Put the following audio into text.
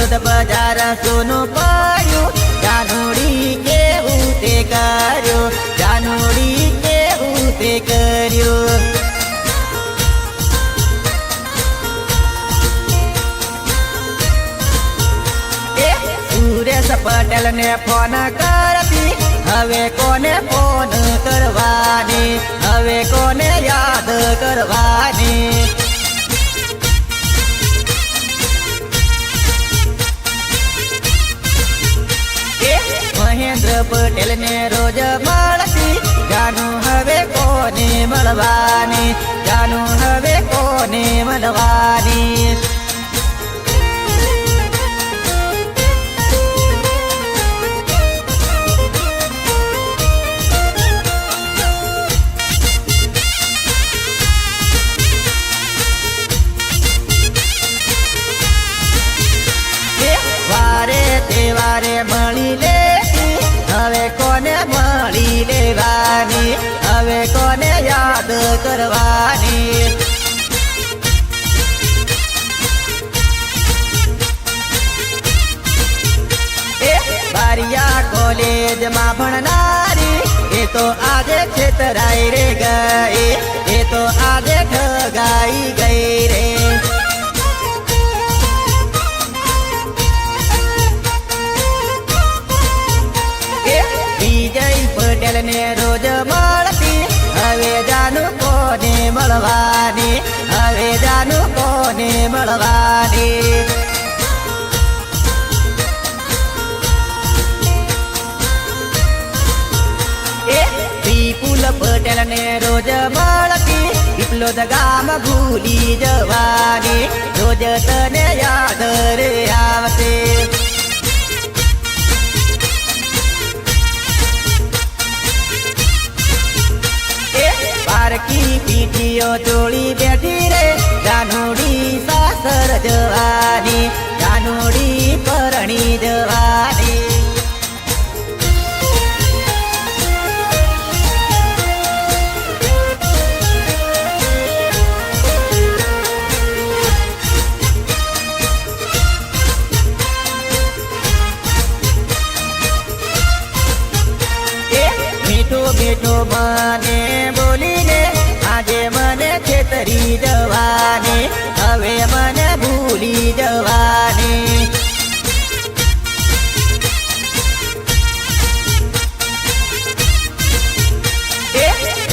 પીપલોદ બજાર સોનું પડ્યું જાનુડી કેવું તે કર્યું જાનુડી કેવું તે કર્યું સુરેશ પટેલ ને ફોન કરતી હવે કોને ફોન કરવાની હવે કોને યાદ કરવાની મહેન્દ્ર પટેલ ને રોજ મળતી જાનું હવે કોને મળવાની જાનું હવે કોને મળવાની વારે તહેવારે મળી લેતી હવે કોને મળી લેવાની હવે કોને યાદ કરવાની બારિયા કોલેજમાં ભણનારી એ તો આજે છેતરાઈ રે ગઈ એ તો આજે ઠગાઈ ગઈ રે વિજય પટેલ ને રોજ મળતી હવે જાનું કોને મળવાની હવે જાનું કોને મળવાની વિપુલ પટેલ ને રોજ મળતી પીપલોદ ગામ ભૂલી જવાની રોજ તને યાદ રે આવશે પારકી પીઠીઓ જોડી બેઠી રે જાનુડી સાસર જવાની જાનુડી પરણી જવાની મીઠું મીઠું મને બોલીને આજે મને છેતરી જવાની હવે મને ભૂલી જવા